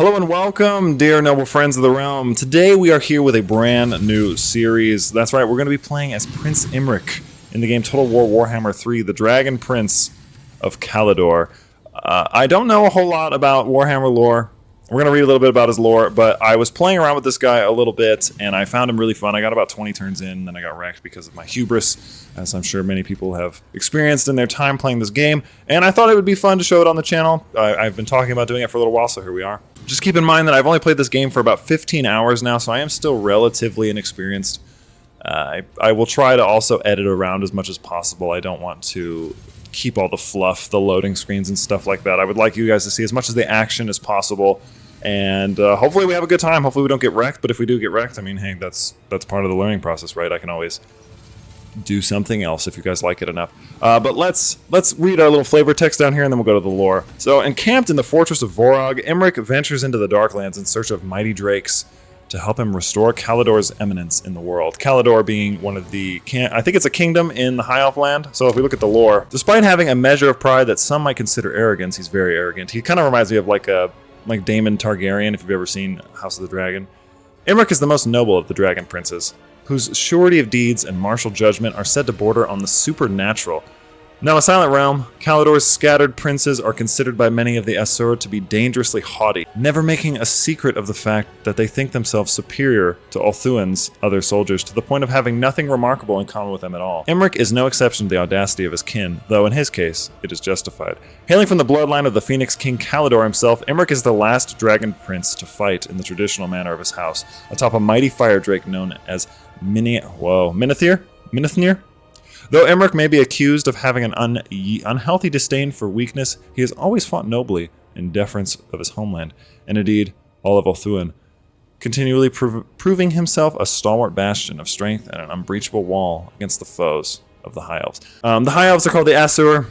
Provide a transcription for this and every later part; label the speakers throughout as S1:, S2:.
S1: Hello and welcome, dear noble friends of the realm. Today we are here with a brand new series. That's right, we're going to be playing as Prince Imrik in the game Total War Warhammer 3, the Dragon Prince of Caledor. I don't know a whole lot about Warhammer lore. We're going to read a little bit about his lore, but I was playing around with this guy a little bit, and I found him really fun. I got about 20 turns in, and then I got wrecked because of my hubris, as I'm sure many people have experienced in their time playing this game. And I thought it would be fun to show it on the channel. I've been talking about doing it for a little while, so here we are. Just keep in mind that I've only played this game for about 15 hours now, so I am still relatively inexperienced. I will try to also edit around as much as possible. I don't want to keep all the fluff, the loading screens and stuff like that. I would like you guys to see as much of the action as possible. And hopefully we have a good time. Hopefully we don't get wrecked. But if we do get wrecked, I mean, hey, that's part of the learning process, right? I can always do something else if you guys like it enough. But let's read our little flavor text down here, and then we'll go to the lore. So, encamped in the fortress of Vorog, Imrik ventures into the Darklands in search of mighty drakes to help him restore Caledor's eminence in the world. Caledor being one of the, I think it's a kingdom in the High Elf land. So if we look at the lore, despite having a measure of pride that some might consider arrogance, he's very arrogant. He kind of reminds me of like Daemon Targaryen, if you've ever seen House of the Dragon. Imrik is the most noble of the dragon princes, whose surety of deeds and martial judgment are said to border on the supernatural. Now a silent realm, Caledor's scattered princes are considered by many of the Asur to be dangerously haughty, never making a secret of the fact that they think themselves superior to Ulthuan's other soldiers, to the point of having nothing remarkable in common with them at all. Imrik is no exception to the audacity of his kin, though in his case, it is justified. Hailing from the bloodline of the Phoenix King Caledor himself, Imrik is the last dragon prince to fight in the traditional manner of his house, atop a mighty fire drake known as Minithir? Though Imrik may be accused of having an unhealthy disdain for weakness, he has always fought nobly in deference of his homeland, and indeed, all of Ulthuan, continually proving himself a stalwart bastion of strength and an unbreachable wall against the foes of the High Elves. The High Elves are called the Asur.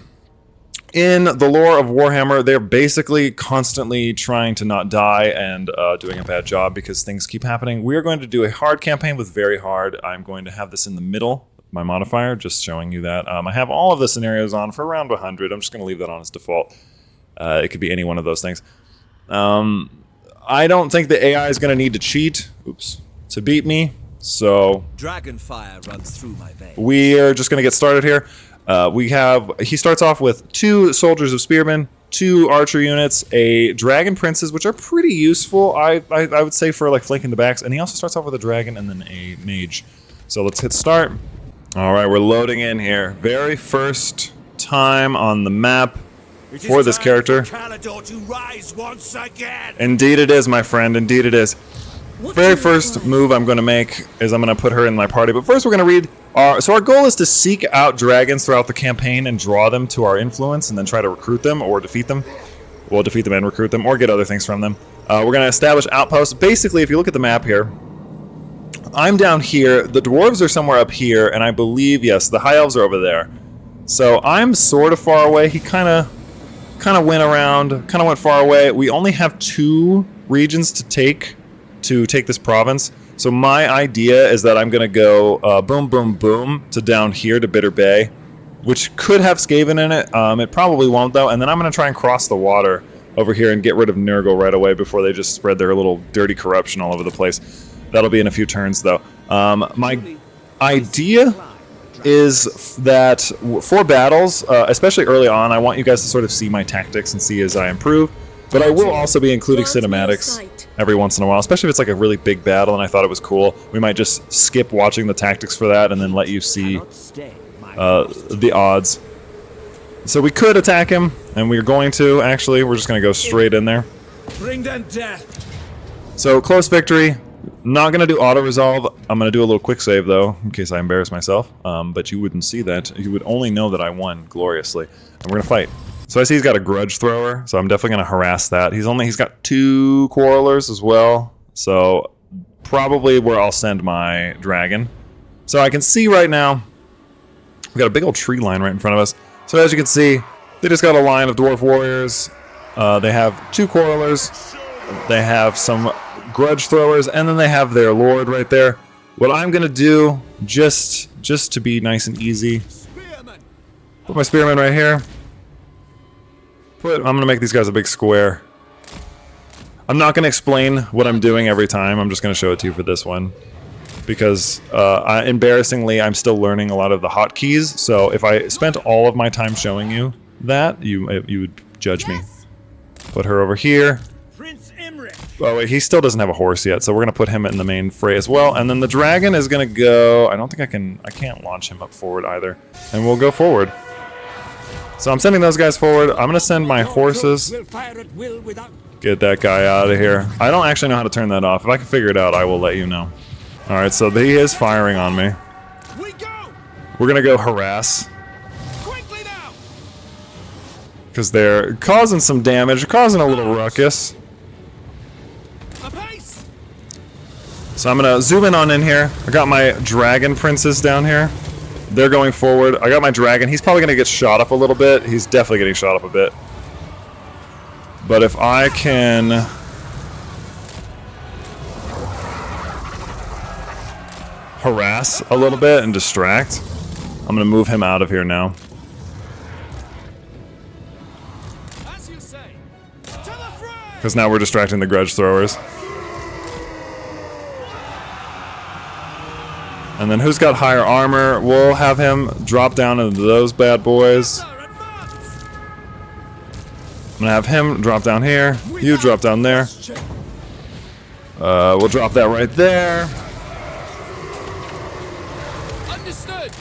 S1: In the lore of Warhammer, they're basically constantly trying to not die and doing a bad job because things keep happening. We are going to do a hard campaign with very hard. I'm going to have this in the middle. My modifier, just showing you that. I have all of the scenarios on for around 100. I'm just going to leave that on as default. It could be any one of those things. I don't think the AI is going to need to cheat, to beat me. So
S2: dragon fire runs through my veins.
S1: We are just going to get started here. He starts off with 2 soldiers of spearmen, 2 archer units, a dragon princes, which are pretty useful, I would say, for like flanking the backs. And he also starts off with a dragon and then a mage. So let's hit start. All right, we're loading in here. Very first time on the map for this character.
S2: Caledor to rise once again.
S1: Indeed it is, my friend. Indeed it is. Very first move I'm going to make is I'm going to put her in my party. But first we're going to read. So our goal is to seek out dragons throughout the campaign and draw them to our influence and then try to recruit them or defeat them. We'll defeat them and recruit them or get other things from them. We're going to establish outposts. Basically, if you look at the map here, I'm down here, the dwarves are somewhere up here, and I believe, yes, the high elves are over there. So I'm sort of far away. He kind of went around, kind of went far away. We only have 2 regions to take this province. So my idea is that I'm going to go boom, boom, boom to down here to Bitter Bay, which could have Skaven in it. It probably won't, though. And then I'm going to try and cross the water over here and get rid of Nurgle right away before they just spread their little dirty corruption all over the place. That'll be in a few turns, though. My idea is that for battles, especially early on, I want you guys to sort of see my tactics and see as I improve. But I will also be including cinematics every once in a while, especially if it's like a really big battle and I thought it was cool. We might just skip watching the tactics for that and then let you see the odds. So we could attack him, and we're going to, actually. We're just going to go straight in there.
S2: Bring them death.
S1: So, close victory. Not going to do auto-resolve. I'm going to do a little quick save, though, in case I embarrass myself. But you wouldn't see that. You would only know that I won gloriously. And we're going to fight. So I see he's got a grudge thrower, so I'm definitely going to harass that. He's got 2 quarrelers as well. So probably where I'll send my dragon. So I can see right now, we've got a big old tree line right in front of us. So as you can see, they just got a line of dwarf warriors. They have 2 quarrelers. They have some grudge throwers, and then they have their lord right there. What I'm gonna do, just to be nice and easy, put my spearman right here. I'm gonna make these guys a big square. I'm not going to explain what I'm doing every time. I'm just going to show it to you for this one. Because, embarrassingly, I'm still learning a lot of the hotkeys. So if I spent all of my time showing you that, you would judge me. Put her over here.
S2: Prince Imrik.
S1: Oh wait, he still doesn't have a horse yet, so we're gonna put him in the main fray as well. And then the dragon is gonna go. I don't think I can't launch him up forward either. And we'll go forward. So I'm sending those guys forward. I'm gonna send my horses. Get that guy out of here. I don't actually know how to turn that off. If I can figure it out, I will let you know. All right, so he is firing on me. We're gonna go harass. Because they're causing some damage, causing a little ruckus. So I'm gonna zoom in here. I got my dragon princes down here. They're going forward. I got my dragon. He's probably gonna get shot up a little bit. He's definitely getting shot up a bit. But if I can harass a little bit and distract, I'm gonna move him out of here now. Because now we're distracting the grudge throwers. And then who's got higher armor? We'll have him drop down into those bad boys. I'm gonna have him drop down here. You drop down there. We'll drop that right there.
S3: Understood.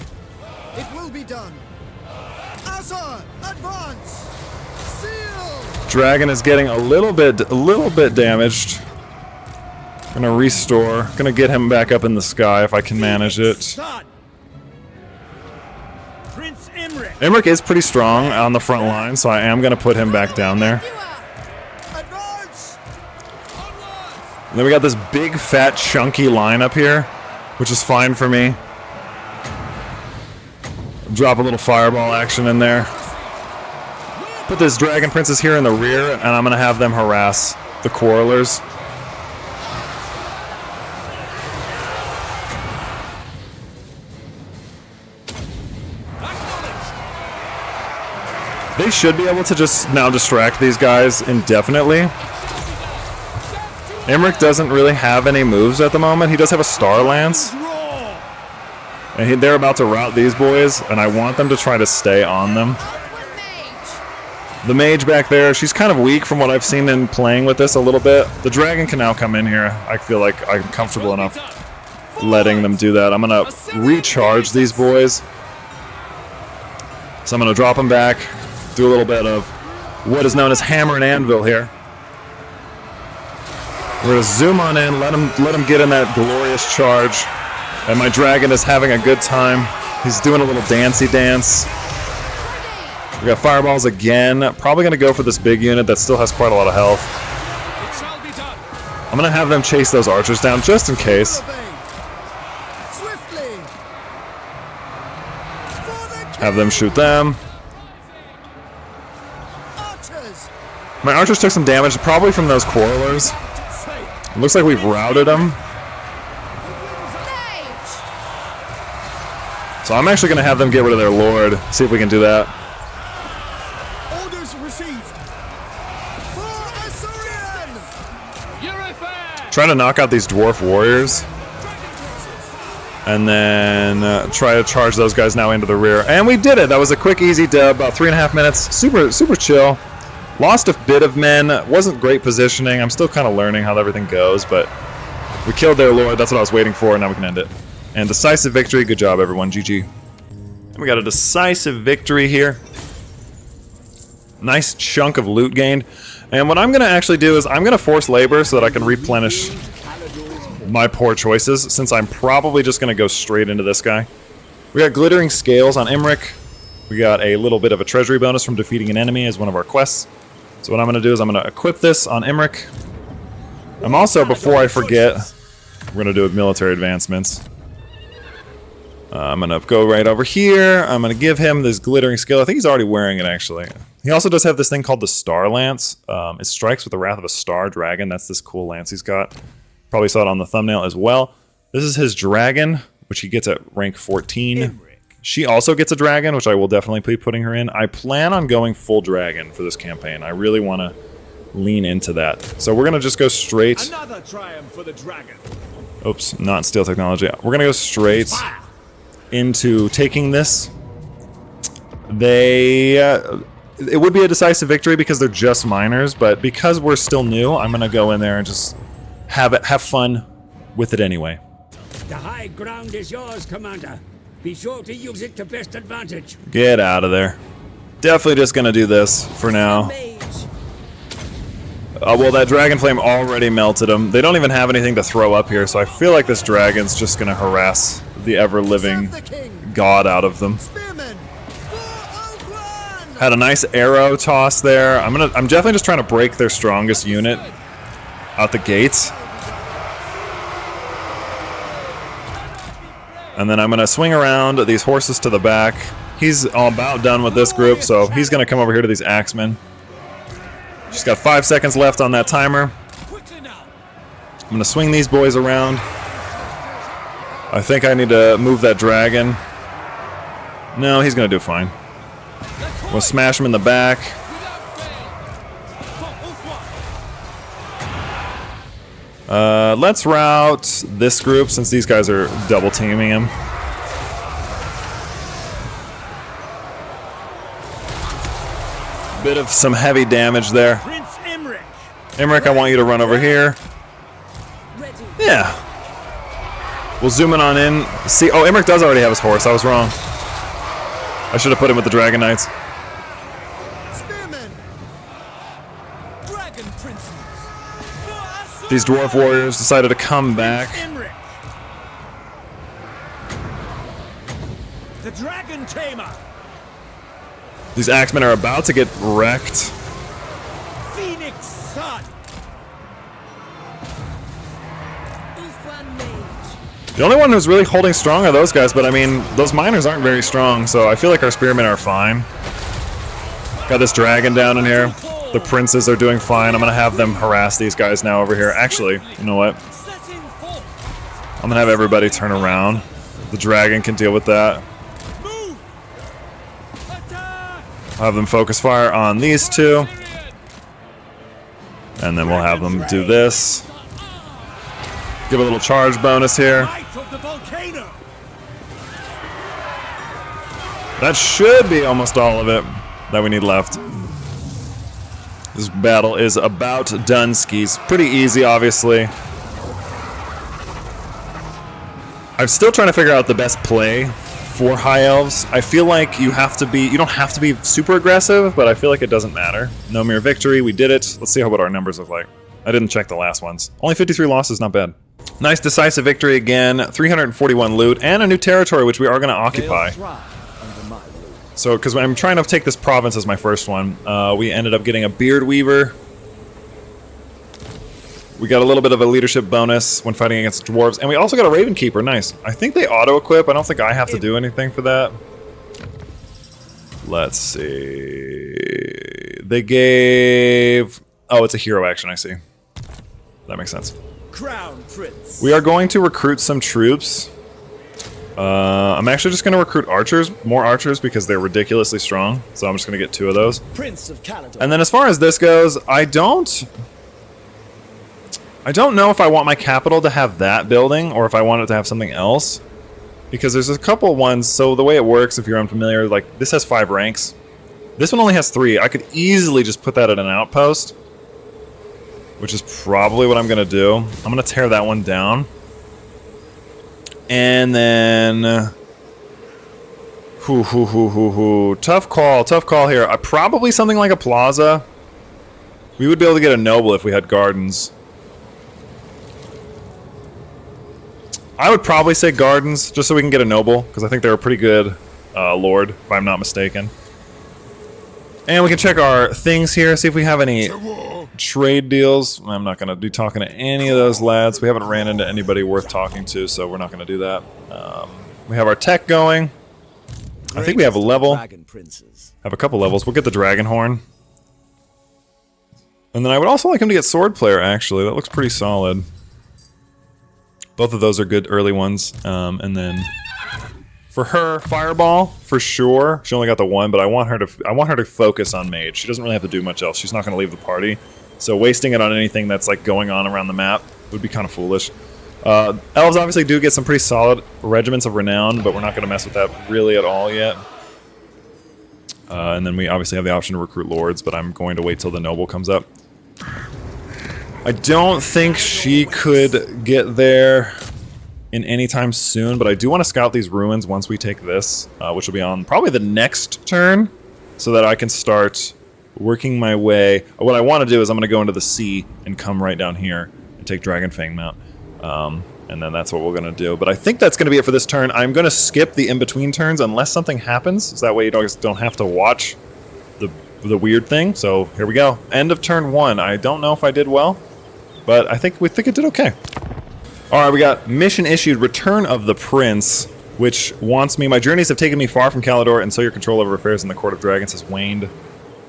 S3: It will be done. Asur, advance. Seal.
S1: Dragon is getting a little bit damaged. Gonna restore. Gonna get him back up in the sky if I can manage it.
S2: Prince Imrik.
S1: Imrik is pretty strong on the front line, so I am gonna put him back down there. And then we got this big, fat, chunky line up here, which is fine for me. Drop a little fireball action in there. Put this dragon princess here in the rear, and I'm gonna have them harass the quarrelers. They should be able to just now distract these guys indefinitely. Imrik doesn't really have any moves at the moment. He does have a Star Lance. And they're about to rout these boys, and I want them to try to stay on them. The mage back there, she's kind of weak from what I've seen in playing with this a little bit. The dragon can now come in here. I feel like I'm comfortable enough letting them do that. I'm going to recharge these boys. So I'm going to drop them back. Do a little bit of what is known as hammer and anvil here. We're going to zoom on in, let him get in that glorious charge. And my dragon is having a good time. He's doing a little dancey dance. We got fireballs again. Probably going to go for this big unit that still has quite a lot of health. I'm going to have them chase those archers down just in case. Have them shoot them. My archers took some damage, probably from those quarrelers. It looks like we've routed them. So I'm actually going to have them get rid of their lord. See if we can do that.
S3: Orders received. For Asurian.
S1: Trying to knock out these dwarf warriors. And then try to charge those guys now into the rear. And we did it. That was a quick, easy dub. About 3.5 minutes. Super chill. Lost a bit of men. Wasn't great positioning. I'm still kind of learning how everything goes, but we killed their lord. That's what I was waiting for. Now we can end it. And decisive victory. Good job, everyone. GG. And we got a decisive victory here. Nice chunk of loot gained. And what I'm going to actually do is I'm going to force labor so that I can replenish my poor choices, since I'm probably just going to go straight into this guy. We got glittering scales on Imrik. We got a little bit of a treasury bonus from defeating an enemy as one of our quests. So what I'm going to do is I'm going to equip this on Imrik. I'm also, before I forget, we're going to do military advancements. I'm going to go right over here. I'm going to give him this glittering scale. I think he's already wearing it, actually. He also does have this thing called the Star Lance. It strikes with the wrath of a star dragon. That's this cool lance he's got. Probably saw it on the thumbnail as well. This is his dragon, which he gets at rank 14. She also gets a dragon, which I will definitely be putting her in. I plan on going full dragon for this campaign. I really want to lean into that. So we're gonna just go straight.
S2: Another triumph for the dragon.
S1: Oops, not steel technology. We're gonna go straight into taking this. It would be a decisive victory because they're just miners, but because we're still new, I'm gonna go in there and just have fun with it anyway.
S4: The high ground is yours, Commander. Be sure to use it to best advantage.
S1: Get out of there. Definitely just gonna do this for now. Well, that dragon flame already melted them. They don't even have anything to throw up here, so I feel like this dragon's just gonna harass the ever-living god out of them. Had a nice arrow toss there. I'm definitely just trying to break their strongest unit out the gates. And then I'm gonna swing around these horses to the back. He's all about done with this group, so he's gonna come over here to these axemen. Just got 5 seconds left on that timer. I'm gonna swing these boys around. I think I need to move that dragon. No, he's gonna do fine. We'll smash him in the back. Let's route this group since these guys are double teaming him. Bit of some heavy damage there.
S2: Prince Imrik.
S1: Imrik, I want you to run over here. Yeah. We'll zoom in on in. See, oh, Imrik does already have his horse. I was wrong. I should have put him with the Dragon Knights.
S2: Dragon princes.
S1: These dwarf warriors decided to come back.
S2: Imrik. The dragon tamer.
S1: These axemen are about to get wrecked.
S2: Phoenix son.
S1: The only one who's really holding strong are those guys, but I mean, those miners aren't very strong, so I feel like our spearmen are fine. Got this dragon down in here. The princes are doing fine. I'm gonna have them harass these guys now over here. Actually, you know what? I'm gonna have everybody turn around. The dragon can deal with that. I'll have them focus fire on these two. And then we'll have them do this. Give a little charge bonus here. That should be almost all of it that we need left. This battle is about done, skis. Pretty easy, obviously. I'm still trying to figure out the best play for high elves. I feel like you don't have to be super aggressive, but I feel like it doesn't matter. No mere victory, we did it. Let's see what our numbers look like. I didn't check the last ones. Only 53 losses, not bad. Nice decisive victory again, 341 loot, and a new territory which we are going to occupy. So, because I'm trying to take this province as my first one, we ended up getting a beard weaver. We got a little bit of a leadership bonus when fighting against dwarves, and we also got a raven keeper. Nice. I think they auto-equip. I don't think I have to do anything for that. Let's see. They gave... Oh, it's a hero action, I see. That makes sense.
S2: Crown Prince.
S1: We are going to recruit some troops. I'm actually just going to recruit archers, more archers, because they're ridiculously strong. So I'm just going to get 2 of those.
S3: Prince of Caledor.
S1: And then as far as this goes, I don't know if I want my capital to have that building or if I want it to have something else. Because there's a couple ones, so the way it works, if you're unfamiliar, like this has 5 ranks. This one only has 3. I could easily just put that at an outpost, which is probably what I'm going to do. I'm going to tear that one down. And then... Tough call here. Probably something like a plaza. We would be able to get a noble if we had gardens. I would probably say gardens, just so we can get a noble, because I think they're a pretty good lord, if I'm not mistaken. And we can check our things here, see if we have any trade deals. I'm not going to be talking to any of those lads. We haven't ran into anybody worth talking to, so we're not going to do that. We have our tech going. I think we have a level. Have a couple levels. We'll get the dragon horn. And then I would also like him to get sword player, actually. That looks pretty solid. Both of those are good early ones. And then for her, fireball for sure. She only got the 1, but I want her to focus on mage. She doesn't really have to do much else. She's not going to leave the party. So wasting it on anything that's like going on around the map would be kind of foolish. Elves obviously do get some pretty solid regiments of renown, but we're not going to mess with that really at all yet. And then we obviously have the option to recruit lords, but I'm going to wait till the noble comes up. I don't think she could get there in any time soon, but I do want to scout these ruins once we take this, which will be on probably the next turn, so that I can start working my way. What I want to do is I'm going to go into the sea and come right down here and take Dragonfang Mount. And then that's what we're going to do. But I think that's going to be it for this turn. I'm going to skip the in-between turns unless something happens, so that way you don't have to watch the weird thing. So here we go. End of turn 1. I don't know if I did well, but I think it did okay. All right, we got mission issued, Return of the Prince, which wants me. My journeys have taken me far from Caledor, and so your control over affairs in the Court of Dragons has waned.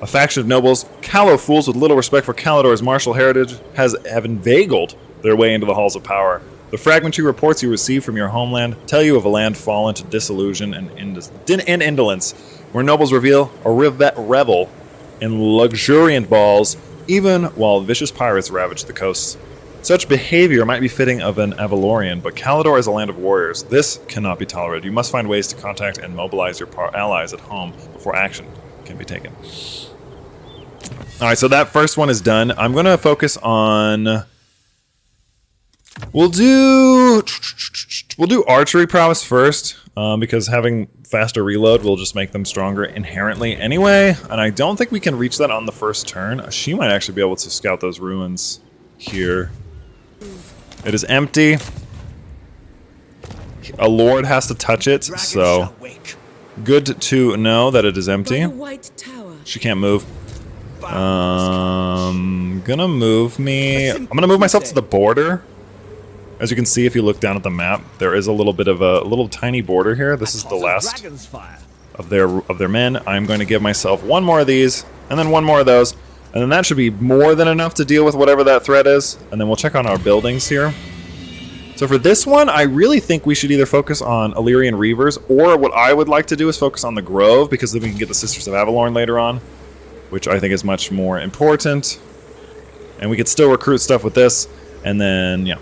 S1: A faction of nobles, callow fools with little respect for Caledor's martial heritage, have inveigled their way into the halls of power. The fragmentary reports you receive from your homeland tell you of a land fallen to disillusion and indolence, where nobles revel in luxuriant balls, even while vicious pirates ravage the coasts. Such behavior might be fitting of an Avalorian, but Caledor is a land of warriors. This cannot be tolerated. You must find ways to contact and mobilize your allies at home before action can be taken. Alright, so that first one is done. I'm going to focus on... We'll do archery prowess first, because having faster reload will just make them stronger inherently anyway, and I don't think we can reach that on the first turn. She might actually be able to scout those ruins here. It is empty. A lord has to touch it, so good to know that it is empty. She can't move. Gonna move me. I'm gonna move myself to the border. As you can see, if you look down at the map, there is a little bit of a little tiny border here. This is the last of their men. I'm going to give myself one more of these, and then one more of those, and then that should be more than enough to deal with whatever that threat is. And then we'll check on our buildings here. So for this one, I really think we should either focus on Illyrian Reavers, or what I would like to do is focus on the Grove, because then we can get the Sisters of Avalorn later on, which I think is much more important. And we could still recruit stuff with this, and then, yeah.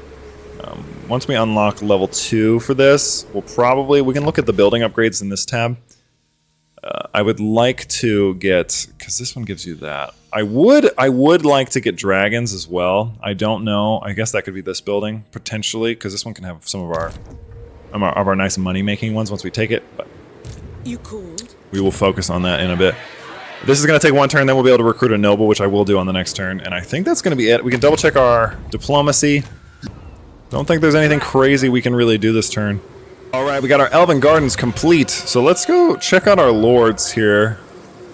S1: Once we unlock level 2 for this, we can look at the building upgrades in this tab. I would like to get, because this one gives you that. I would like to get dragons as well. I don't know. I guess that could be this building potentially, because this one can have some of our nice money making ones once we take it. But we will focus on that in a bit. This is going to take one turn, then we'll be able to recruit a noble, which I will do on the next turn. And I think that's going to be it. We can double check our diplomacy. Don't think there's anything crazy we can really do this turn. Alright, we got our Elven Gardens complete. So let's go check out our lords here.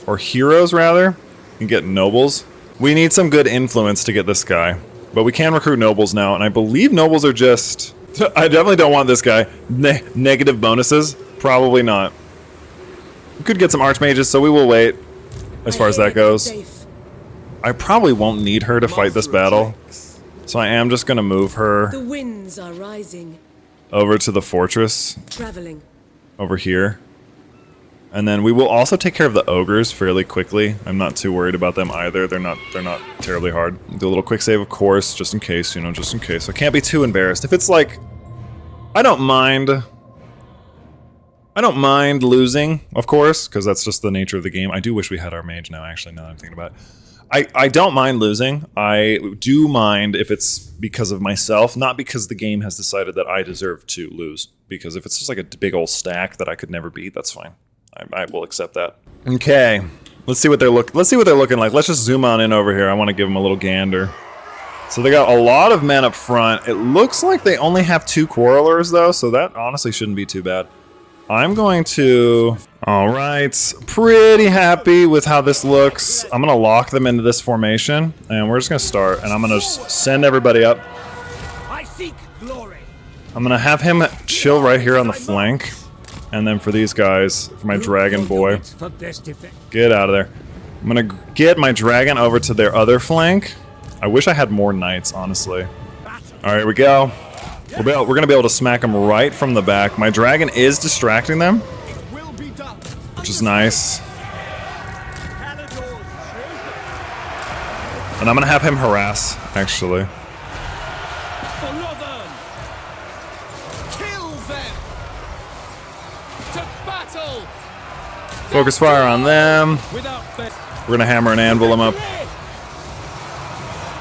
S1: Or heroes, rather. And get nobles. We need some good influence to get this guy. But we can recruit nobles now. And I believe nobles are just... I definitely don't want this guy. Negative bonuses? Probably not. We could get some archmages, so we will wait. As far as that goes. I probably won't need her to fight this battle. So I am just going to move her
S5: the winds are rising.
S1: Over to the fortress
S5: Traveling.
S1: Over here. And then we will also take care of the ogres fairly quickly. I'm not too worried about them either. They're not terribly hard. Do a little quick save, of course, just in case, just in case. I can't be too embarrassed. If it's like... I don't mind losing, of course, because that's just the nature of the game. I do wish we had our mage now, actually, now that I'm thinking about it. I don't mind losing. I do mind if it's because of myself, not because the game has decided that I deserve to lose. Because if it's just like a big old stack that I could never beat, that's fine. I will accept that. Okay, let's see what they're looking like. Let's just zoom on in over here. I want to give them a little gander. So they got a lot of men up front. It looks like they only have 2 quarrelers though, so that honestly shouldn't be too bad. I'm going to... Alright, pretty happy with how this looks. I'm going to lock them into this formation, and we're just going to start, and I'm going to just send everybody up.
S2: I seek glory.
S1: I'm going to have him chill right here on the flank, and then for these guys, for my dragon boy, get out of there. I'm going to get my dragon over to their other flank. I wish I had more knights, honestly. Alright, here we go. We're going to be able to smack them right from the back. My dragon is distracting them, which is nice. And I'm gonna have him harass, actually.
S2: Follow them! Kill them! To battle!
S1: Focus fire on them.
S2: Without fail.
S1: We're gonna hammer and anvil them up.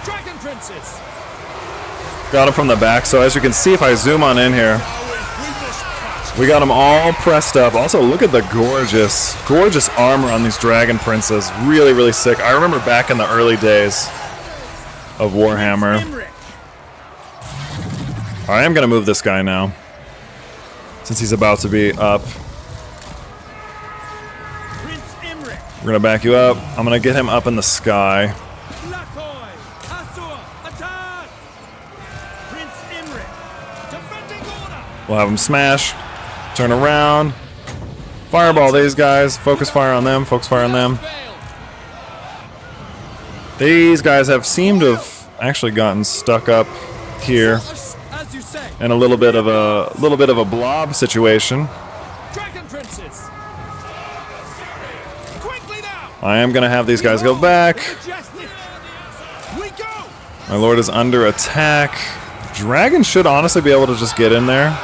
S2: Dragon Princess!
S1: Got him from the back, so as you can see if I zoom on in here, we got them all pressed up. Also, look at the gorgeous, gorgeous armor on these dragon princes. Really, really sick. I remember back in the early days of Warhammer.
S2: Imrik!
S1: I am gonna move this guy now, since he's about to be up.
S2: Prince Imrik!
S1: We're gonna back you up. I'm gonna get him up in the sky.
S2: Lakoi! Asur! Attack! Prince Imrik! Defending order!
S1: We'll have him smash. Turn around. Fireball these guys. Focus fire on them. Focus fire on them.
S2: Fail!
S1: These guys have seemed to have actually gotten stuck up here
S2: As you say,
S1: in a little bit of a blob situation.
S2: Dragon Princess! Quickly now!
S1: I am gonna have these guys go back.
S2: Majestic! We go!
S1: My lord is under attack. Dragon should honestly be able to just get in there.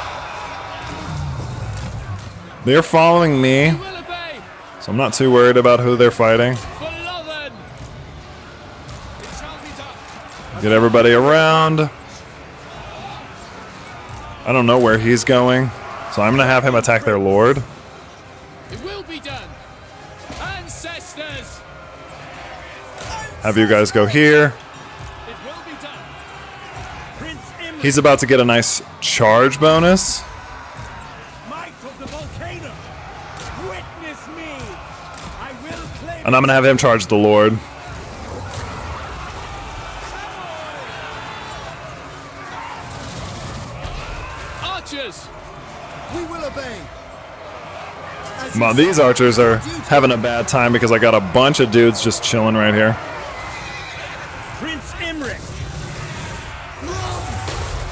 S1: They're following me,
S2: Will obey!
S1: so I'm not too worried about who they're fighting.
S2: Follow them! It shall be done!
S1: Get everybody around. I don't know where he's going, so I'm gonna have him attack their lord.
S2: It will be done! Ancestors!
S1: Have you guys go here.
S2: It will be done! Prince Imrik!
S1: He's about to get a nice charge bonus.
S2: Might of the volcano! Witness me! I will claim
S1: And I'm gonna have him charge the lord.
S2: archers!
S3: We will obey. As
S1: Come on,
S3: you
S1: these
S3: say,
S1: archers are
S3: duty.
S1: having a bad time because I got a bunch of dudes just chilling right here.
S2: Prince Imrik!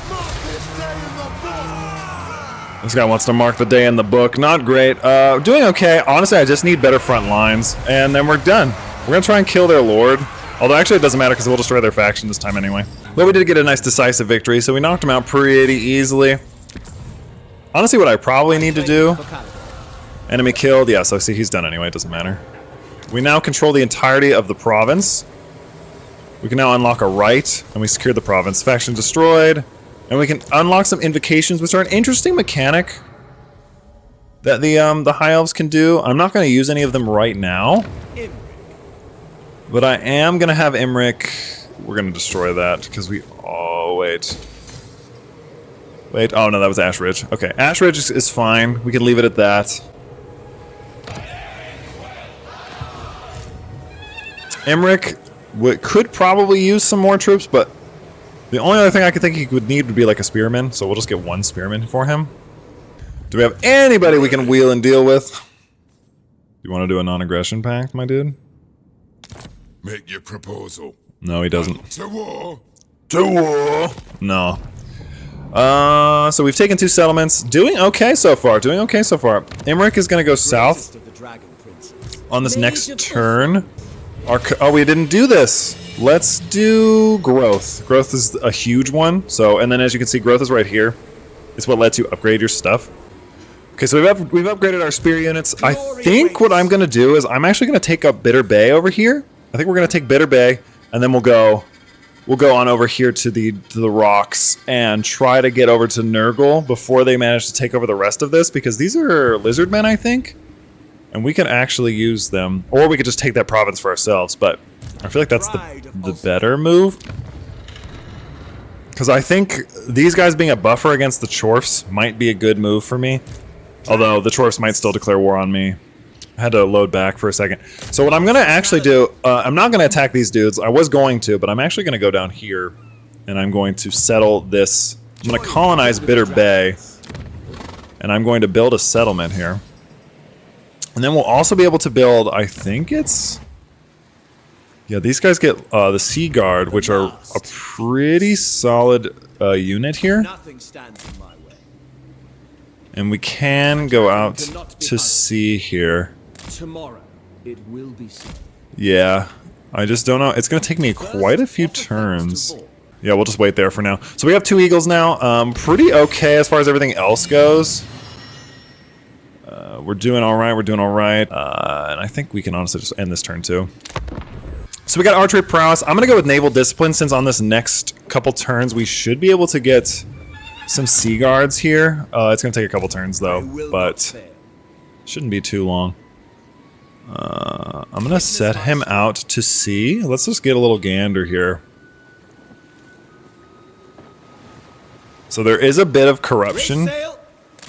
S3: Mark this day in the book.
S1: This guy wants to mark the day in the book. Not great. Doing okay. Honestly, I just need better front lines, and then we're done. We're gonna try and kill their lord. Although actually it doesn't matter because we'll destroy their faction this time anyway. But we did get a nice decisive victory, so we knocked them out pretty easily. Honestly, what I probably need to do... Enemy killed. Yeah, so see, he's done anyway. It doesn't matter. We now control the entirety of the province. We can now unlock a right, and we secured the province. Faction destroyed. And we can unlock some invocations, which are an interesting mechanic that the High Elves can do. I'm not going to use any of them right now. But I am going to have Imrik. We're going to destroy that, because we... Oh, wait. Wait, oh no, that was Ash Ridge. Okay, Ash Ridge is fine. We can leave it at that. Imrik could probably use some more troops, but the only other thing I could think he would need would be like a spearman, so we'll just get one spearman for him. Do we have anybody we can wheel and deal with? You want to do a non-aggression pact, my dude?
S6: Make your proposal.
S1: No, he doesn't.
S6: To war.
S1: To war! No. So we've taken 2 settlements. Doing okay so far. Doing okay so far. Imrik is going to go south on this next turn. Oh, we didn't do this. Let's do growth. Growth is a huge one. So, and then as you can see, growth is right here. It's what lets you upgrade your stuff. Okay, so we've upgraded our spear units. I think what I'm going to do is I'm actually going to take up Bitter Bay over here. I think we're going to take Bitter Bay, and then we'll go on over here to the rocks and try to get over to Nurgle before they manage to take over the rest of this, because these are lizard men, I think, and we can actually use them, or we could just take that province for ourselves. But I feel like that's the better move, because I think these guys being a buffer against the dwarfs might be a good move for me. Although the dwarfs might still declare war on me. I had to load back for a second. So what I'm going to actually do, I'm not going to attack these dudes. I was going to, but I'm actually going to go down here. And I'm going to settle this. I'm going to colonize Bitter Bay. And I'm going to build a settlement here. And then we'll also be able to build, I think it's... Yeah, these guys get the Sea Guard, which are a pretty solid unit here.
S2: Nothing stands in my way.
S1: And we can go out to sea here.
S2: Tomorrow, it will be so.
S1: Yeah. I just don't know. It's going to take me quite a few turns. Yeah, we'll just wait there for now. So we have 2 eagles now. Pretty okay as far as everything else goes. We're doing all right. We're doing all right. And I think we can honestly just end this turn too. So we got archery prowess. I'm going to go with naval discipline since on this next couple turns we should be able to get some sea guards here. It's going to take a couple turns though, but shouldn't be too long. I'm going to set him out to sea. Let's just get a little gander here. So there is a bit of corruption.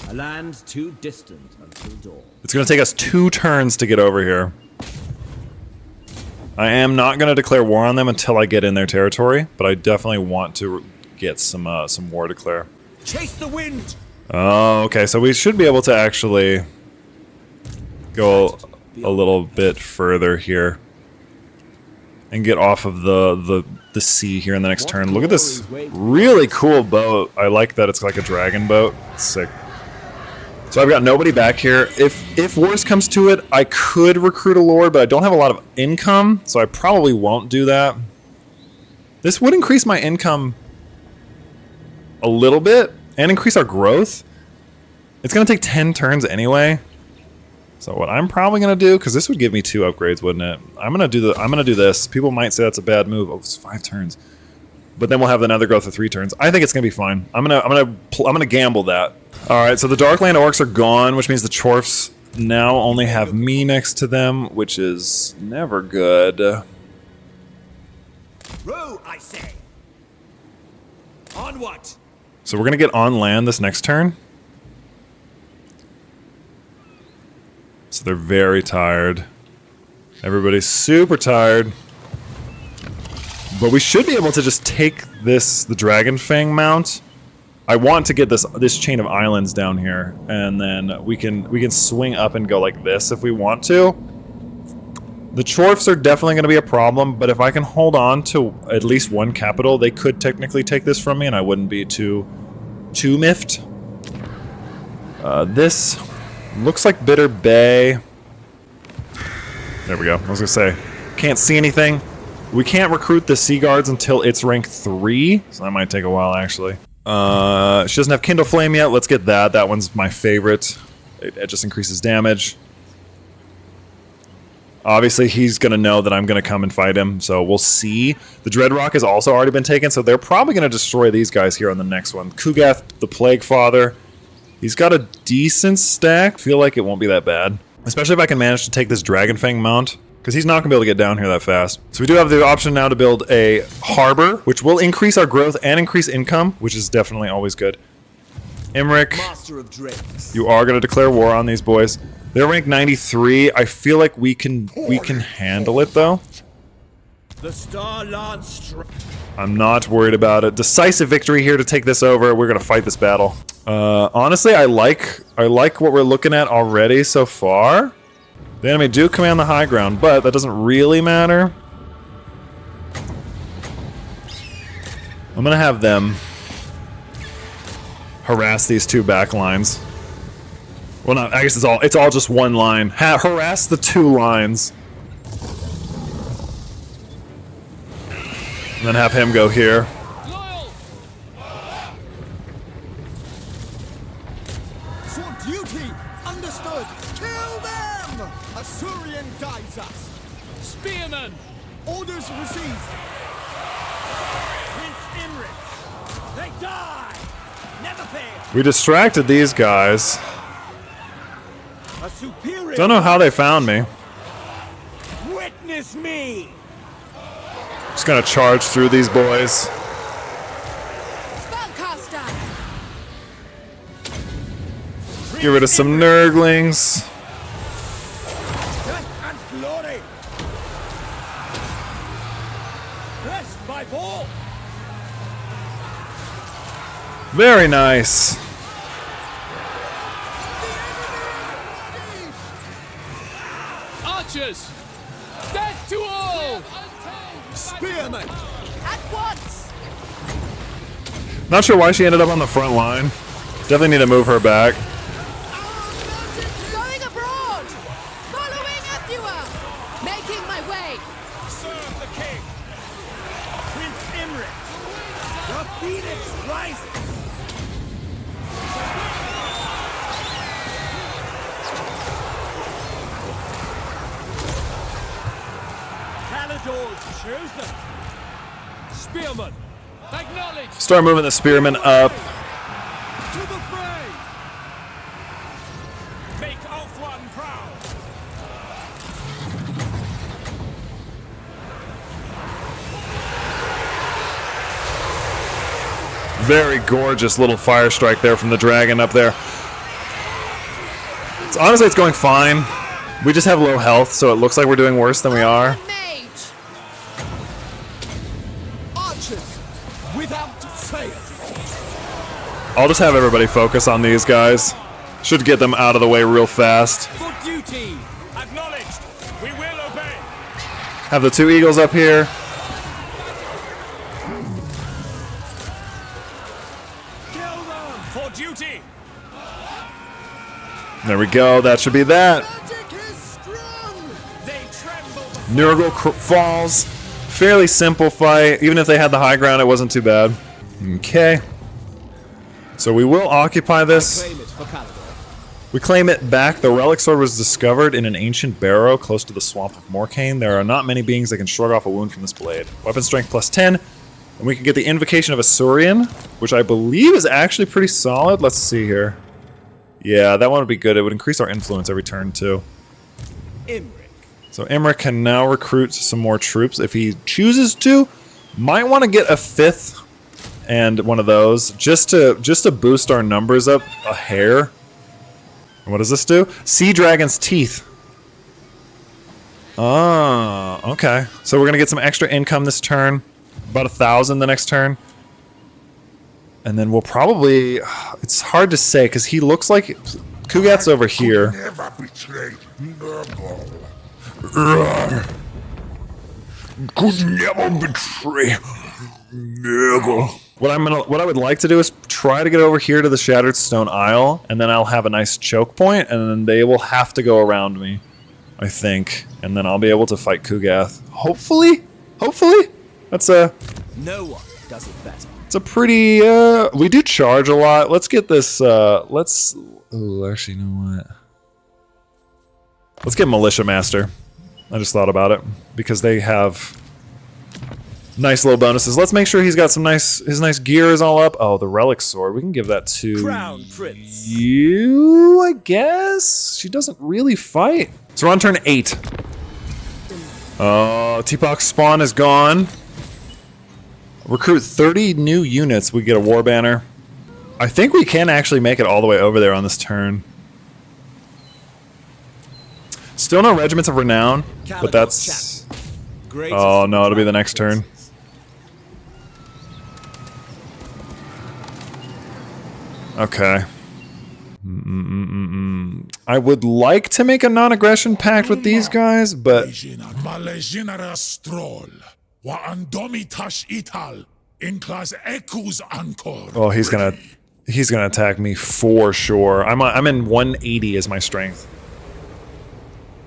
S2: A land too distant until dawn.
S1: It's going to take us 2 turns to get over here. I am not going to declare war on them until I get in their territory, but I definitely want to get some war declare.
S2: Chase the wind.
S1: Oh, okay. So we should be able to actually go a little bit further here and get off of the sea here in the next turn. Look at this really cool boat. I like that it's like a dragon boat. It's sick. So I've got nobody back here. If worse comes to it, I could recruit a lord, but I don't have a lot of income, so I probably won't do that. This would increase my income a little bit and increase our growth. It's going to take 10 turns anyway. So what I'm probably going to do, because this would give me 2 upgrades, wouldn't it? I'm going to do this. People might say that's a bad move. Oh, it's 5 turns. But then we'll have another growth of 3 turns. I think it's going to be fine. I'm going to gamble that. All right, so the Darkland orcs are gone, which means the dwarfs now only have me next to them, which is never good.
S2: Row, I say. On what?
S1: So we're going to get on land this next turn. So they're very tired. Everybody's super tired. But we should be able to just take the Dragon Fang mount. I want to get this chain of islands down here, and then we can swing up and go like this if we want to. The dwarfs are definitely going to be a problem, but if I can hold on to at least 1 capital, they could technically take this from me, and I wouldn't be too miffed. This looks like Bitter Bay. There we go. I was going to say, can't see anything. We can't recruit the Sea Guards until it's rank 3, so that might take a while, actually. She doesn't have Kindle Flame yet. Let's get that. That one's my favorite. It just increases damage. Obviously, he's going to know that I'm going to come and fight him, so we'll see. The Dreadrock has also already been taken, so they're probably going to destroy these guys here on the next one. Kugath, the Plague Father. He's got a decent stack. Feel like it won't be that bad. Especially if I can manage to take this Dragon Fang mount. Because he's not going to be able to get down here that fast. So we do have the option now to build a harbor, which will increase our growth and increase income, which is definitely always good. Imrik,
S2: Master of drakes.
S1: you are going to declare war on these boys. They're rank 93. I feel like we can handle it, though.
S2: The Star Lance.
S1: I'm not worried about it. Decisive victory here to take this over. We're going to fight this battle. Honestly, I like what we're looking at already so far. The enemy do command the high ground, but that doesn't really matter. I'm gonna have them harass these 2 back lines. Well, no, I guess it's all just 1 line. Harass the 2 lines, and then have him go here.
S3: For duty, understood. Kill them! Asurian guides us.
S2: Spearmen.
S3: Orders received.
S2: Prince Imrik. They die. Never fail.
S1: We distracted these guys.
S2: A superior.
S1: Don't know how they found me.
S2: Witness me.
S1: Just gonna charge through these boys.
S5: Spellcaster!
S1: Get rid of some Nurglings.
S2: Death and glory. Blessed by fall.
S1: Very nice.
S7: Archers! Death to all!
S3: Spearmen!
S5: At once!
S1: Not sure why she ended up on the front line. Definitely need to move her back.
S5: Going abroad! Following Athua! Making my way!
S2: Slice! Caledor's chosen.
S7: Spearman. Acknowledge.
S1: Start moving the spearmen up.
S2: To the fray! Make off one proud!
S1: Very gorgeous little fire strike there from the dragon up there. Honestly, it's going fine. We just have low health, so it looks like we're doing worse than we are.
S5: Mage.
S3: Archers, without fail.
S1: I'll just have everybody focus on these guys. Should get them out of the way real fast.
S2: For duty! Acknowledged! We will obey!
S1: Have the 2 eagles up here.
S2: Kill them! For duty!
S1: There we go. That should be that.
S3: Magic is strong.
S2: They tremble!
S1: Nurgle falls. Fairly simple fight. Even if they had the high ground, it wasn't too bad. Okay. So we will occupy this.
S3: Claim it for Caledor.
S1: We claim it back. The relic sword was discovered in an ancient barrow close to the swamp of Morcane. There are not many beings that can shrug off a wound from this blade. Weapon strength plus 10. And we can get the invocation of Asurian, which I believe is actually pretty solid. Let's see here. Yeah, that one would be good. It would increase our influence every turn too.
S2: Imrik.
S1: So Imrik can now recruit some more troops if he chooses to. Might want to get a 5th and one of those just to boost our numbers up a hair. What does this do? Sea Dragon's Teeth. Oh, okay. So we're gonna get some extra income this turn. About 1,000 the next turn. And then we'll probably... It's hard to say because he looks like... Kugath's over here.
S6: Never betray Nurgle.
S1: Could never betray Nurgle. What I would like to do is try to get over here to the Shattered Stone Isle, and then I'll have a nice choke point, and then they will have to go around me, I think, and then I'll be able to fight Kugath. Hopefully, that's a.
S3: No one does it better.
S1: It's a pretty. We do charge a lot. Let's get this. Let's. Oh, actually, you know what? Let's get Militia Master. I just thought about it because they have nice little bonuses. Let's make sure he's got some his nice gear is all up. Oh, the relic sword. We can give that to
S2: Crown Prince.
S1: you, I guess. She doesn't really fight. So we're on turn 8. Oh, Teapot's spawn is gone. Recruit 30 new units. We get a war banner. I think we can actually make it all the way over there on this turn. Still no regiments of renown, but that's... Oh no, it'll be the next turn. Okay. I would like to make a non-aggression pact with these guys, but...
S6: Maleginara stroll. Wa andomitash ital. Inclas ecus ancor.
S1: Oh, he's gonna attack me for sure. I'm in 180 as my strength.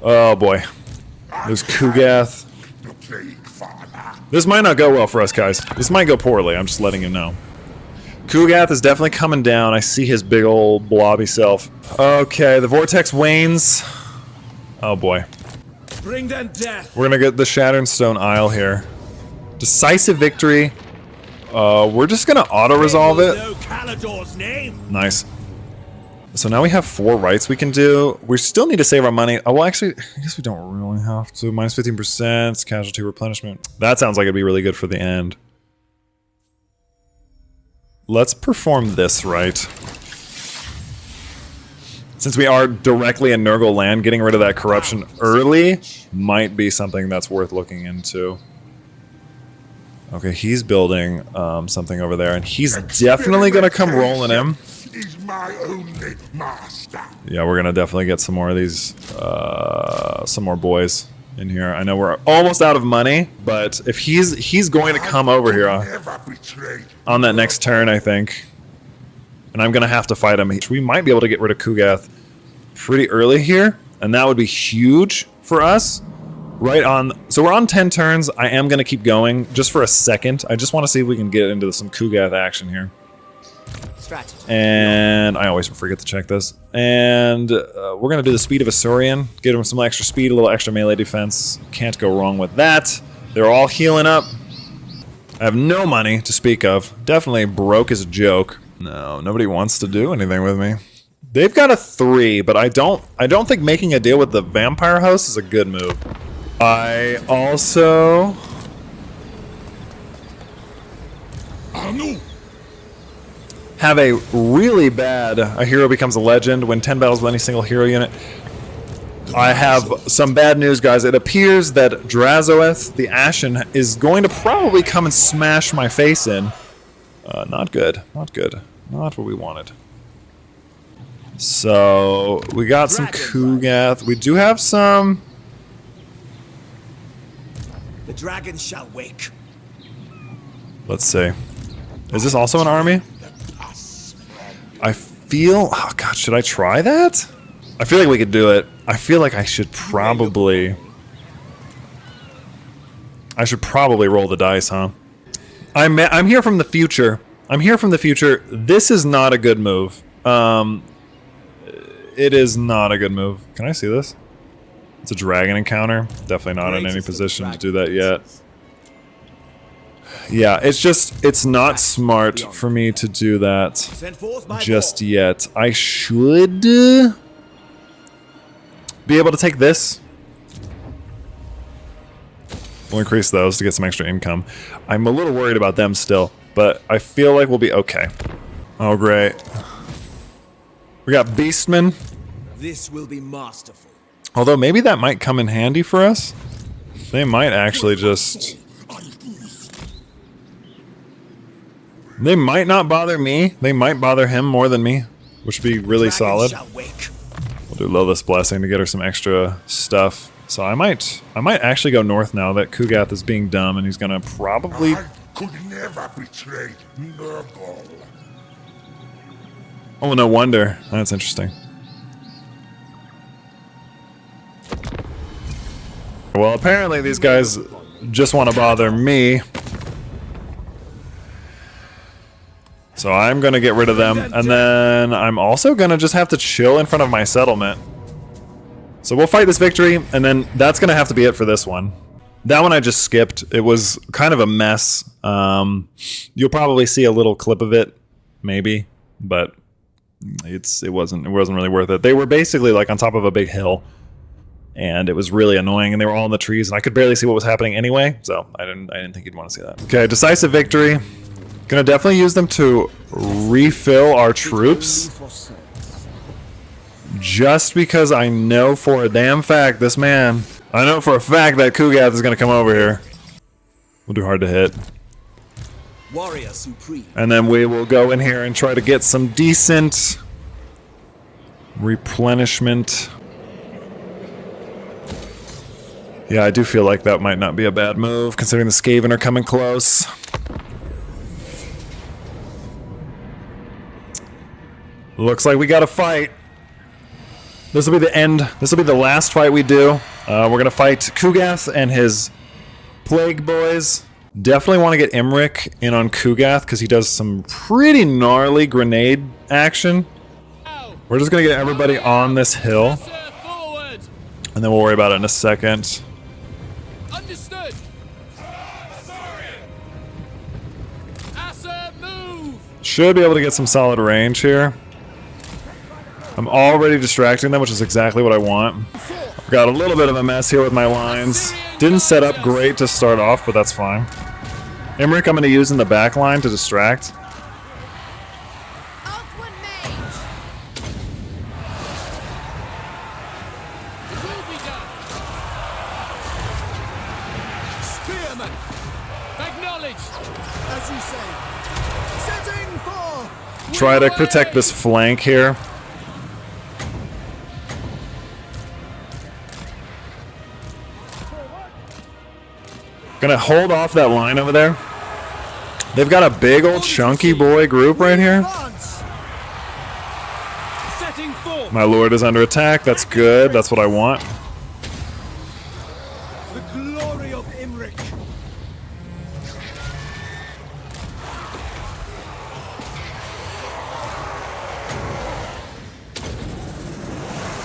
S1: Oh boy. There's Kugath.
S6: The plague father.
S1: This might not go well for us, guys. This might go poorly. I'm just letting you know. Kugath is definitely coming down. I see his big old blobby self. Okay, the vortex wanes. Oh boy.
S2: Bring them death.
S1: We're gonna get the Shattered Stone Isle here. Decisive victory. We're just gonna auto-resolve it.
S2: Know Caledor's name.
S1: Nice. So now we have 4 rights we can do. We still need to save our money. Oh, well, actually, I guess we don't really have to. Minus 15%, casualty replenishment. That sounds like it'd be really good for the end. Let's perform this right. Since we are directly in Nurgle land, getting rid of that corruption early might be something that's worth looking into. Okay, he's building something over there, and he's definitely going to come rolling him.
S6: Is my only master.
S1: Yeah, we're going to definitely get some more of these, some more boys in here. I know we're almost out of money, but if he's going to come over here on that next turn, I think. And I'm going to have to fight him. We might be able to get rid of Kugath pretty early here, and that would be huge for us. Right on. So we're on 10 turns. I am going to keep going just for a second. I just want to see if we can get into some Kugath action here.
S2: Strategy.
S1: And I always forget to check this. And we're going to do the speed of Asurian. Get him some extra speed, a little extra melee defense. Can't go wrong with that. They're all healing up. I have no money to speak of. Definitely broke as a joke. No, nobody wants to do anything with me. They've got a 3, but I don't think making a deal with the vampire host is a good move. I also have a really bad a hero becomes a legend when 10 battles with any single hero unit. I have some bad news, guys. It appears that Drazoeth, the Ashen, is going to probably come and smash my face in. Not good. Not good. Not what we wanted. So, we got some Kugath. We do have some...
S2: The dragon shall wake.
S1: Let's see. Is this also an army? I feel... Oh, God, should I try that? I feel like we could do it. I feel like I should probably... roll the dice, huh? I'm here from the future. I'm here from the future. This is not a good move. It is not a good move. Can I see this? It's a dragon encounter. Definitely not in any position to do that yet. Yeah, it's not smart for me to do that just yet. I should be able to take this. We'll increase those to get some extra income. I'm a little worried about them still, but I feel like we'll be okay. Oh, great. We got Beastmen.
S2: This will be masterful.
S1: Although maybe that might come in handy for us. They might actually just... They might not bother me. They might bother him more than me, which would be really solid. We'll do Lilith's Blessing to get her some extra stuff. So I might actually go north now that Kugath is being dumb and he's gonna probably...
S6: I could never betray Nurgle.
S1: Oh, no wonder. That's interesting. Well, apparently these guys just want to bother me. So I'm going to get rid of them, and then I'm also going to just have to chill in front of my settlement. So we'll fight this victory, and then that's going to have to be it for this one. That one I just skipped. It was kind of a mess. You'll probably see a little clip of it, maybe, but it wasn't really worth it. They were basically like on top of a big hill, and it was really annoying, and they were all in the trees, and I could barely see what was happening anyway, so I didn't think you'd want to see that. Okay, decisive victory. Gonna definitely use them to refill our troops. Just because I know for a damn fact I know for a fact that Kugath is gonna come over here. We'll do hard to hit.
S2: Warrior supreme.
S1: And then we will go in here and try to get some decent replenishment. Yeah, I do feel like that might not be a bad move, considering the Skaven are coming close. Looks like we got to fight. This will be the end. This will be the last fight we do. We're going to fight Kugath and his Plague Boys. Definitely want to get Imrik in on Kugath because he does some pretty gnarly grenade action. We're just going to get everybody on this hill. And then we'll worry about it in a second.
S7: Understood. Asur, move.
S1: Should be able to get some solid range here. I'm already distracting them, which is exactly what I want. I've got a little bit of a mess here with my lines. Didn't set up great to start off, but that's fine. Imrik I'm going to use in the back line to distract.
S5: Outward mage.
S7: It will be done.
S2: Spearman.
S7: Acknowledged.
S2: As you say. Setting for.
S1: Try to protect this flank here. Gonna hold off that line over there. They've got a big old chunky boy group right here.
S7: Setting forth.
S1: My lord is under attack. That's good. That's what I want.
S2: The glory of Imrik.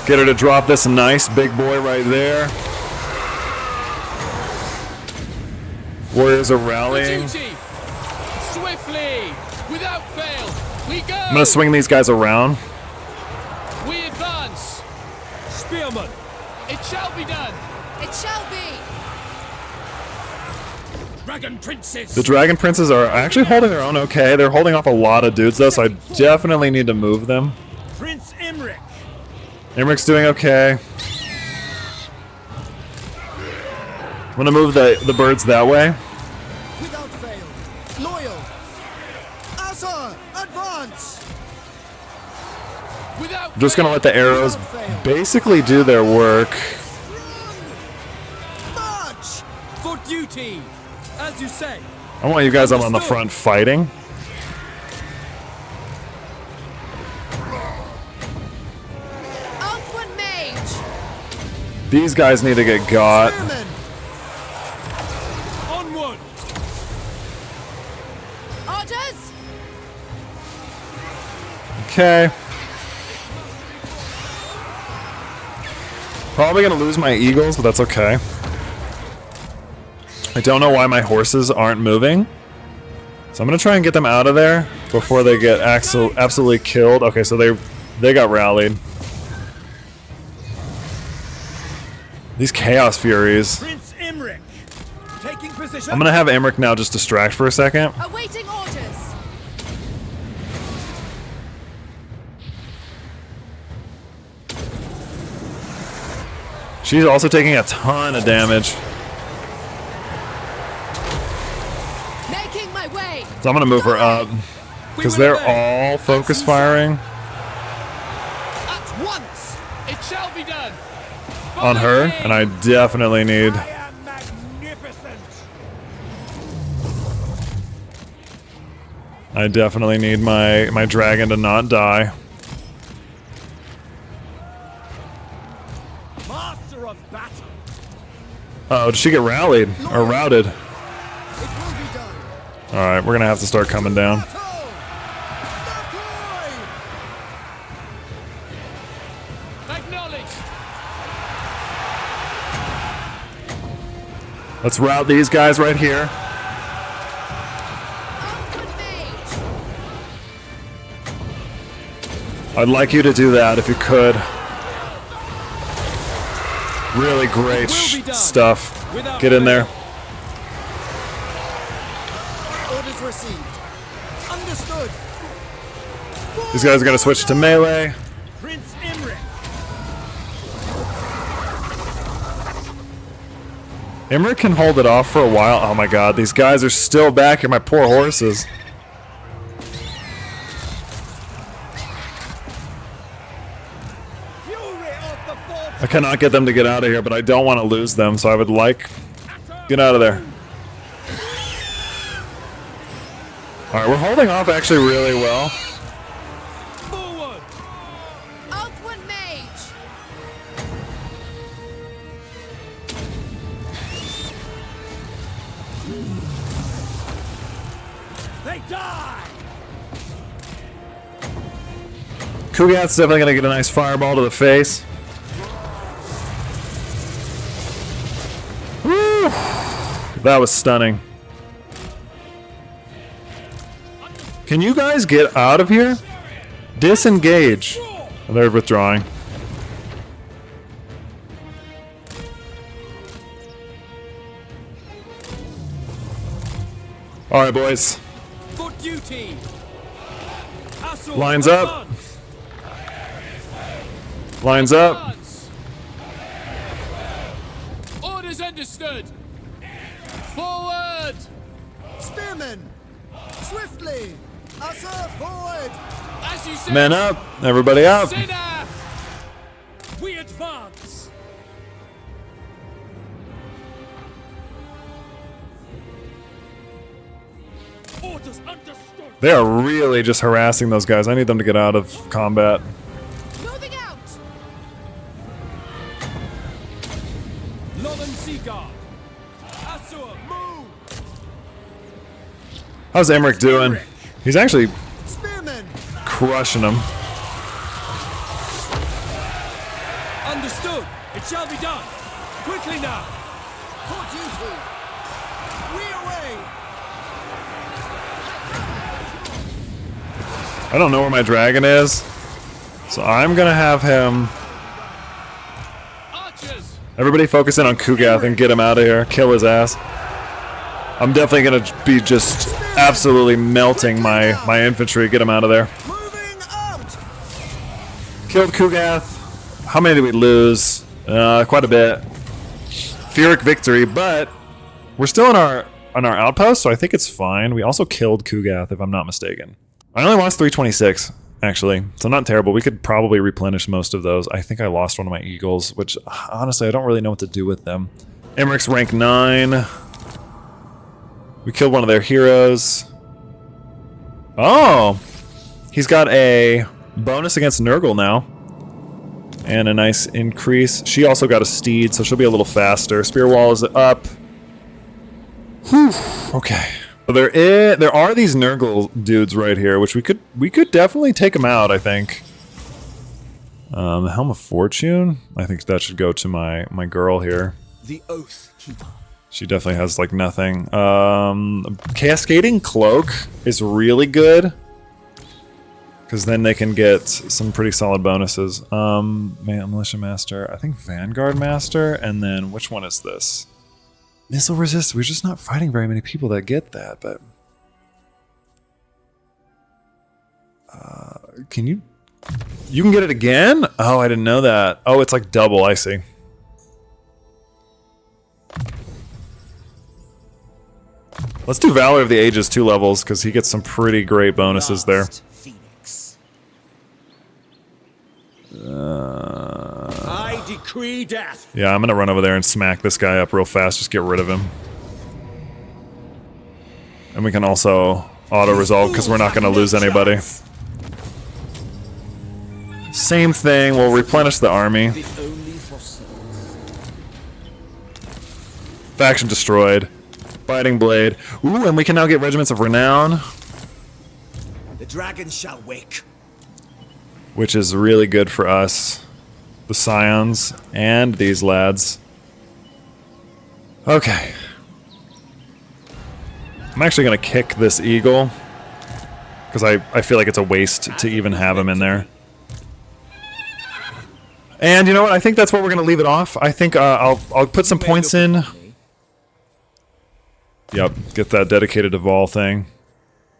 S1: Get her to drop this nice big boy right there. Warriors are rallying.
S7: Duty. Swiftly, without fail, we go.
S1: I'm gonna swing these guys around.
S7: We advance.
S2: Spearman!
S7: It shall be done.
S5: It shall be.
S4: Dragon princes.
S1: The dragon princes are actually holding their own okay. They're holding off a lot of dudes though, so I definitely need to move them.
S2: Prince Imrik!
S1: Imrik's doing okay. I'm gonna move the birds that way.
S3: Without fail. Loyal. Asur, advance.
S7: Without
S1: I'm just gonna
S7: fail.
S1: let the arrows basically do their work.
S3: March.
S2: For duty! As you say.
S1: I want you guys up on the front fighting.
S5: Outward mage.
S1: These guys need to get got.
S3: Spearman.
S2: Onward!
S5: Orders.
S1: Okay. Probably gonna lose my eagles, but that's okay. I don't know why my horses aren't moving. So I'm gonna try and get them out of there before they get absolutely killed. Okay, so they got rallied. These Chaos Furies.
S2: Prince Imrik! Taking position!
S1: I'm gonna have Imrik now just distract for a second.
S5: Awaiting orders.
S1: She's also taking a ton of damage.
S5: Making my way.
S1: So I'm gonna move her up. Because they're all focus firing
S7: At once. It shall be done.
S1: on her, and I definitely need.
S2: I am magnificent!
S1: I definitely need my dragon to not die.
S2: Master of battle!
S1: Oh, did she get rallied or routed?
S3: It will be done.
S1: All right, we're gonna have to start coming down.
S3: Battle. Deploy.
S7: Acknowledge.
S1: Let's route these guys right here.
S5: Outward mage.
S1: I'd like you to do that if you could. Really great stuff. Get in there.
S3: Orders received. Understood.
S1: These guys are gonna switch to melee.
S2: Prince Imrik!
S1: Imrik can hold it off for a while. Oh my god, these guys are still back here. My poor horses.
S2: Fury of the force!
S1: I cannot get them to get out of here, but I don't want to lose them, so I would like. Get out of there. Alright, we're holding off actually really well.
S2: Forward!
S5: Outward mage.
S2: They die!
S1: Kugath's definitely gonna get a nice fireball to the face. Woo! That was stunning. Can you guys get out of here? Disengage. They're withdrawing. Alright, boys.
S2: For duty! Asur,
S1: Lines up.
S2: advance.
S1: Lines up.
S7: Advance. Orders understood. Forward.
S3: Spearmen. Swiftly. Asur forward.
S7: As you say.
S1: Men up. Everybody up.
S7: Sinner.
S2: We advance! Orders understood!
S1: They are really just harassing those guys. I need them to get out of combat.
S5: Moving out.
S2: Lollen Seaguard! Asur, move!
S1: How's Imrik doing? He's actually
S3: Spearmen.
S1: crushing them.
S2: Understood. It shall be done. Quickly now.
S3: For duty. We away.
S1: I don't know where my dragon is, so I'm gonna have him.
S7: Archers!
S1: Everybody focus in on Kugath and get him out of here. Kill his ass. I'm definitely gonna be just absolutely melting my infantry. Get him out of there.
S3: Moving out.
S1: Killed Kugath. How many did we lose? Quite a bit. Pyrrhic victory, but we're still on our outpost, so I think it's fine. We also killed Kugath, if I'm not mistaken. I only lost 326, actually, so not terrible. We could probably replenish most of those. I think I lost one of my eagles, which honestly I don't really know what to do with them. Imrik's rank 9. We killed one of their heroes. Oh! He's got a bonus against Nurgle now. And a nice increase. She also got a steed, so she'll be a little faster. Spear wall is up. Whew. Okay. So there are these Nurgle dudes right here, which we could definitely take them out, I think. Helm of Fortune? I think that should go to my girl here.
S3: The Oath Keeper.
S1: She definitely has like nothing. Cascading Cloak is really good. Because then they can get some pretty solid bonuses. Militia Master, I think Vanguard Master, and then which one is this? Missile Resist. We're just not fighting very many people that get that, but... can you... You can get it again? Oh, I didn't know that. Oh, it's like double, I see. Let's do Valor of the Ages 2 levels, because he gets some pretty great bonuses there.
S2: I decree death.
S1: Yeah, I'm gonna run over there and smack this guy up real fast, just get rid of him. And we can also auto-resolve, because we're not gonna lose anybody. Same thing, we'll replenish the army. Faction destroyed. Biting Blade. Ooh, and we can now get Regiments of Renown.
S3: The dragon shall wake.
S1: Which is really good for us. The Scions and these lads. Okay. I'm actually going to kick this eagle. Because I feel like it's a waste to even have him in there. And you know what? I think that's where we're going to leave it off. I think I'll put some points in. Yep, get that dedicated to Vol thing.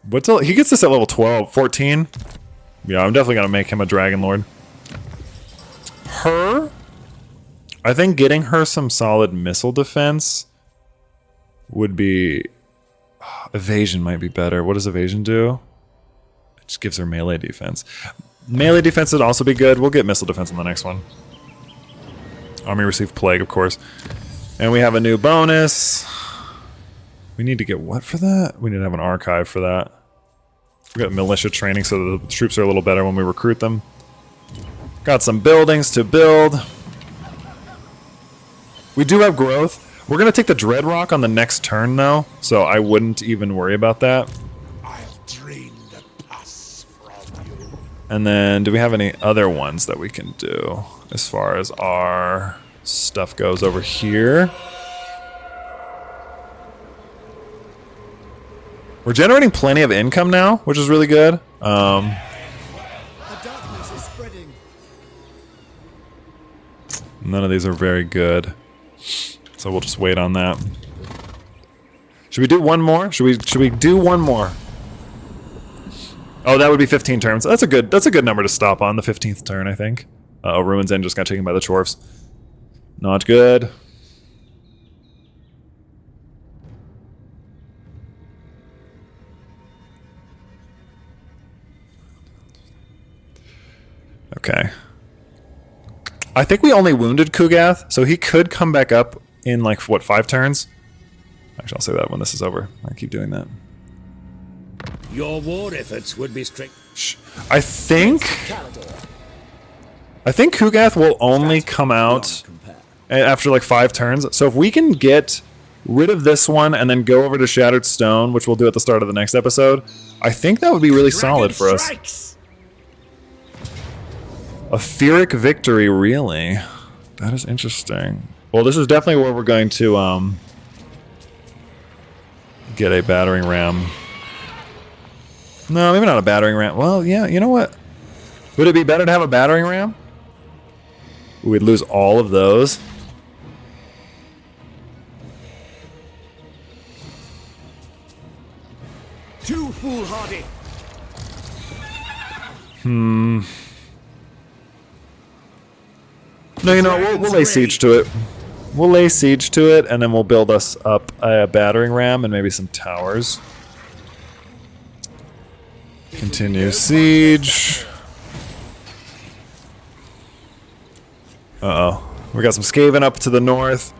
S1: He gets this at level 12, 14. Yeah, I'm definitely going to make him a Dragon Lord. Her? I think getting her some solid missile defense would be... Evasion might be better. What does evasion do? It just gives her melee defense. Melee defense would also be good. We'll get missile defense in the next one. Army received Plague, of course. And we have a new bonus. We need to get what for that? We need to have an archive for that. We got militia training so the troops are a little better when we recruit them. Got some buildings to build. We do have growth. We're going to take the Dread Rock on the next turn though, so I wouldn't even worry about that.
S6: I'll drain the pus from you.
S1: And then do we have any other ones that we can do as far as our stuff goes over here? We're generating plenty of income now, which is really good.
S3: The darkness is spreading.
S1: None of these are very good. So we'll just wait on that. Should we do one more? Should we do one more? Oh, that would be 15 turns. That's a good number to stop on, the 15th turn, I think. Oh, Ruin's End just got taken by the dwarfs. Not good. Okay. I think we only wounded Kugath, so he could come back up in like, what, 5 turns? Actually, I'll say that when this is over. I keep doing that.
S4: Your war efforts would be strict.
S1: I think Kugath will only come out after like 5 turns. So if we can get rid of this one and then go over to Shattered Stone, which we'll do at the start of the next episode, I think that would be really solid for us. A Pyrrhic victory, really? That is interesting. Well, this is definitely where we're going to get a battering ram. No, maybe not a battering ram. Well, yeah, you know what? Would it be better to have a battering ram? We'd lose all of those.
S2: Too foolhardy.
S1: No, you know, we'll lay siege to it. We'll lay siege to it, and then we'll build us up a battering ram and maybe some towers. Continue siege. Uh-oh. We got some Skaven up to the north.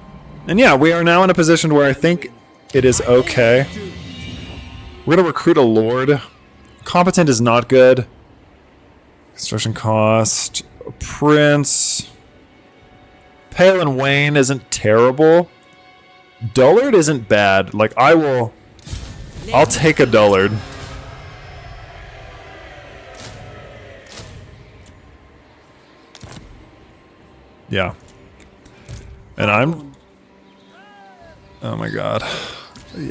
S1: And yeah, we are now in a position where I think it is okay. We're going to recruit a lord. Competent is not good. Construction cost. Prince. Pale and Wayne isn't terrible. Dullard isn't bad. Like, I'll take a Dullard. Yeah. And I'm... Oh my god.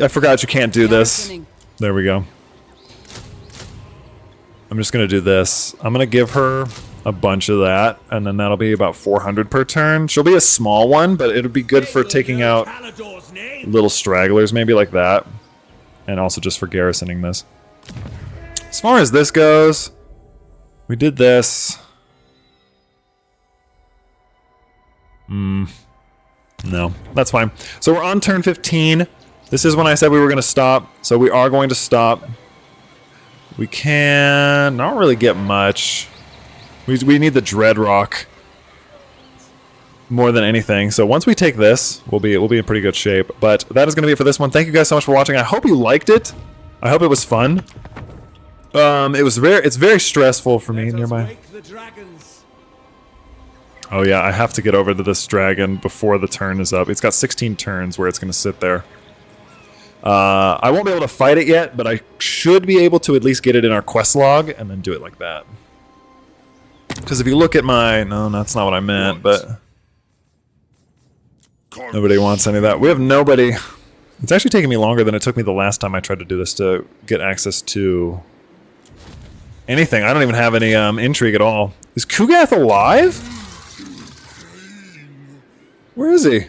S1: I forgot you can't do this. There we go. I'm just gonna do this. I'm gonna give her a bunch of that, and then that'll be about 400 per turn. She'll be a small one, but it'll be good for taking out
S2: Caledor's name.
S1: little stragglers, maybe like that. And also just for garrisoning this. As far as this goes, we did this. No, that's fine. So we're on turn 15. This is when I said we were going to stop. So we are going to stop. We can not really get much. We need the Dread Rock more than anything. So once we take this, we'll be in pretty good shape. But that is going to be it for this one. Thank you guys so much for watching. I hope you liked it. I hope it was fun. It's very stressful for me near my...
S2: Wake the dragons.
S1: Oh yeah, I have to get over to this dragon before the turn is up. It's got 16 turns where it's going to sit there. I won't be able to fight it yet, but I should be able to at least get it in our quest log and then do it like that. Because if you look at my... No, that's not what I meant, but... Nobody wants any of that. We have nobody... It's actually taking me longer than it took me the last time I tried to do this to get access to... anything. I don't even have any intrigue at all. Is Kugath alive? Where is he?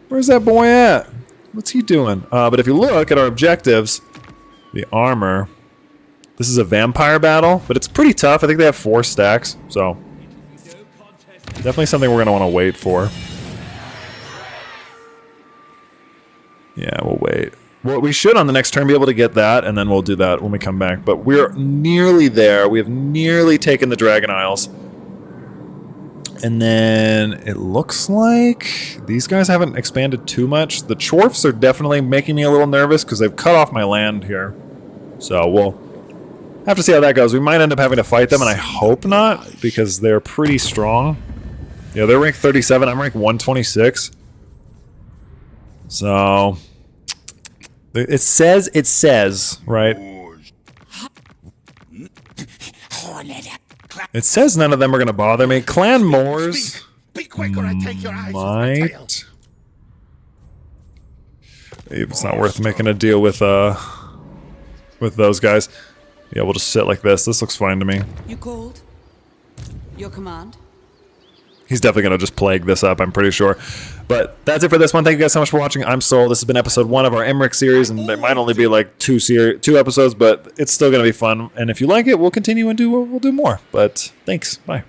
S1: Where's that boy at? What's he doing? But if you look at our objectives, the armor, this is a vampire battle, but it's pretty tough. I think they have 4 stacks, so definitely something we're going to want to wait for. Yeah, we'll wait. Well, we should on the next turn be able to get that, and then we'll do that when we come back. But we're nearly there. We have nearly taken the Dragon Isles. And then it looks like these guys haven't expanded too much. The Dwarfs are definitely making me a little nervous because they've cut off my land here. So we'll have to see how that goes. We might end up having to fight them, and I hope not because they're pretty strong. Yeah, they're ranked 37. I'm ranked 126. So it says, right? It says none of them are going to bother me. Clan Moors
S6: Be quick or I take your eyes off my tail.
S1: might... It's not worth making a deal with those guys. Yeah, we'll just sit like this. This looks fine to me.
S8: You called? Your command?
S1: He's definitely going to just plague this up, I'm pretty sure. But that's it for this one. Thank you guys so much for watching. I'm Sol. This has been episode 1 of our Imrik series, and there might only be like 2 episodes, but it's still going to be fun. And if you like it, we'll continue and we'll do more. But thanks. Bye.